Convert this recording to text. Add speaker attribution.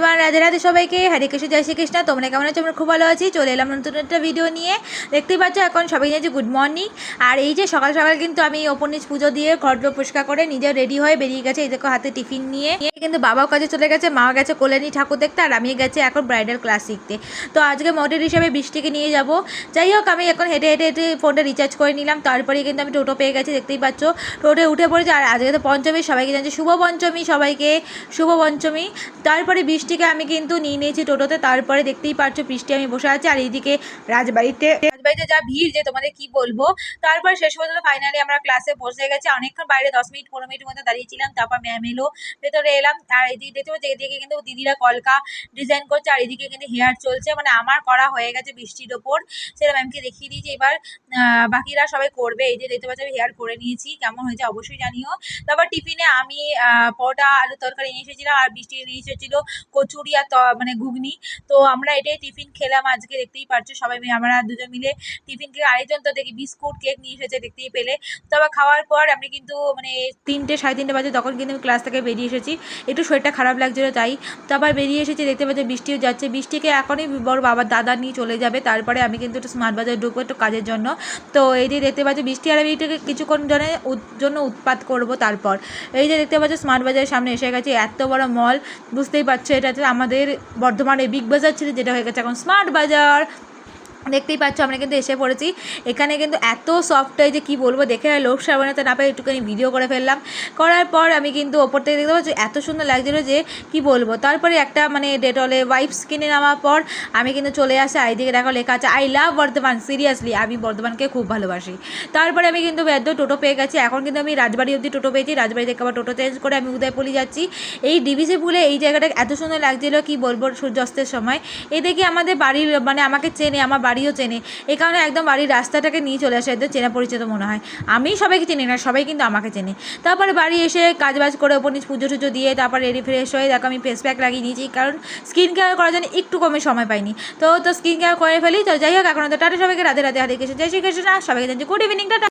Speaker 1: Everyone, Radhe Radhe সবাইকে। হরে কৃষ্ণ, জয় শ্রীকৃষ্ণ। তোমরা কেমন আছো? আমরা খুব ভালো আছি। চলে এলাম নতুন একটা ভিডিও নিয়ে। দেখতেই পাচ্ছ এখন সবাই জানছে গুড মর্নিং। আর এই যে সকাল সকাল কিন্তু আমি ওপর নিচ পুজো দিয়ে ঘর পরিষ্কার করে নিজেও রেডি হয়ে বেরিয়ে গেছে। এই দেখো হাতে টিফিন নিয়ে। কিন্তু বাবাও কাজে চলে গেছে, মা গেছে কল্যাণী ঠাকুর দেখতে, আর আমি গেছে এখন ব্রাইডাল ক্লাস শিখতে। তো আজকে মডেল হিসাবে বৃষ্টিকে নিয়ে যাব। যাই হোক, আমি এখন হেঁটে হেঁটে হেঁটে ফোনটা রিচার্জ করে নিলাম। তারপরে কিন্তু আমি টোটো পেয়ে গেছি, দেখতেই পাচ্ছ। টোটোয় উঠে পড়েছে। আর আজকে তো পঞ্চমী, সবাইকে জানছে শুভ পঞ্চমী, সবাইকে শুভ পঞ্চমী। তারপরে বৃষ্টিকে আমি কিন্তু নিয়ে নিয়েছি টোটোতে। তারপরে দেখতেই পাচ্ছ বৃষ্টি আমি বসে আছি, আর এইদিকে রাজবাড়িতে যা ভিড় যে তোমাদের কি বলবো। তারপর শেষ পর্যন্ত ফাইনালি আমরা ক্লাসে বসে গেছি। অনেকক্ষণ বাইরে 10 মিনিট 15 মিনিটের মধ্যে দাঁড়িয়েছিলাম। তারপর ম্যাম এলো, ভেতরে এলাম। আর এদিকে দেখতে পাচ্ছি এদিকে কিন্তু দিদিরা কলকা ডিজাইন করছে, আর এদিকে কিন্তু হেয়ার চলছে। মানে আমার করা হয়ে গেছে বৃষ্টির ওপর, সেটা ম্যামকে দেখিয়ে দিয়েছি। এবার বাকিরা সবাই করবে। এই যে দেখতে পাচ্ছি আমি হেয়ার করে নিয়েছি, কেমন হয়েছে অবশ্যই জানিও। তারপর টিফিনে আমি পরোটা আলু তরকারি নিয়ে এসেছিলাম, আর বৃষ্টি নিয়ে এসেছিল কচুরি আর মানে ঘুগনি। তো আমরা এটাই টিফিন খেলাম আজকে। দেখতেই পারছো সবাই আমরা দুজন মিলে টিফিন খেয়ে, আরেকজন তো দেখি বিস্কুট কেক নিয়ে এসেছে, দেখতেই পেলে। তো আবার খাওয়ার পর আমি কিন্তু মানে 3টে সাড়ে 3টে বাজে তখন কিন্তু আমি ক্লাস থেকে বেরিয়ে এসেছি। একটু শরীরটা খারাপ লাগছিল তাই। তো আবার বেরিয়ে এসেছি, দেখতে পাচ্ছি বৃষ্টিও যাচ্ছে। বৃষ্টিকে এখনই বড় বাবার দাদা নিয়ে চলে যাবে। তারপরে আমি কিন্তু একটু স্মার্ট বাজার ঢুকবো একটু কাজের জন্য। তো এই যে দেখতে পাচ্ছি বৃষ্টি আর আমি এটাকে কিছুক্ষণ জন্য উৎপাত করব। তারপর এই যে দেখতে পাচ্ছি স্মার্ট বাজারের সামনে এসে গেছে, এত বড় মল, বুঝতেই পারছো এটা হচ্ছে আমাদের বর্ধমানে বিগ বাজার ছিল, যেটা হয়ে গেছে এখন স্মার্ট বাজার। দেখতেই পাচ্ছ আমরা কিন্তু এসে পড়েছি। এখানে কিন্তু এত সফট হয় যে কী বলবো, দেখে লোক সাবানাতে না পারে একটুখানি ভিডিও করে ফেললাম। করার পর আমি কিন্তু ওপর থেকে দেখতে পাচ্ছি এত সুন্দর লাগছিলো যে কি বলবো। তারপরে একটা মানে ডেটলে ওয়াইপস কিনে নেওয়ার পর আমি কিন্তু চলে আসি। এইদিকে দেখো লেখা আছে আই লাভ বর্ধমান। সিরিয়াসলি আমি বর্ধমানকে খুব ভালোবাসি। তারপরে আমি কিন্তু বেদ্য টোটো পেয়ে গেছি। এখন কিন্তু আমি রাজবাড়ি অবধি টোটো পেয়েছি। রাজবাড়ি থেকে আবার টোটো চেঞ্জ করে আমি উদয়পল্লী যাচ্ছি। এই ডিভিসি ভুলে এই জায়গাটা এত সুন্দর লাগছিলো কি বলবো সূর্যাস্তের সময়। এই দেখি আমাদের বাড়ির মানে আমাকে চেনে, আমার বাড়িও চেনে। এই কারণে একদম বাড়ির রাস্তাটাকে নিয়ে চলে আসে, এদের চেনা পরিচিত মনে হয়। আমি সবাইকে চিনি না, সবাই কিন্তু আমাকে চেনে। তারপরে বাড়ি এসে কাজবাজ করে ওপর নিচ পুজো টুজো দিয়ে তারপর রেডি ফ্রেশ হয়ে দেখো আমি ফেস প্যাক লাগিয়ে নিয়েছি, কারণ স্কিন কেয়ার করার জন্য একটু কমে সময় পাইনি। তো স্কিন কেয়ার করে ফেলি। তো যাই হোক, এখন তো টাটা সবাইকে, রাধে রাধে, হরে কৃষ্ণ, জয় শ্রীকৃষ্ণ। সবাইকে জানছি গুড ইভিনিং, টাটা।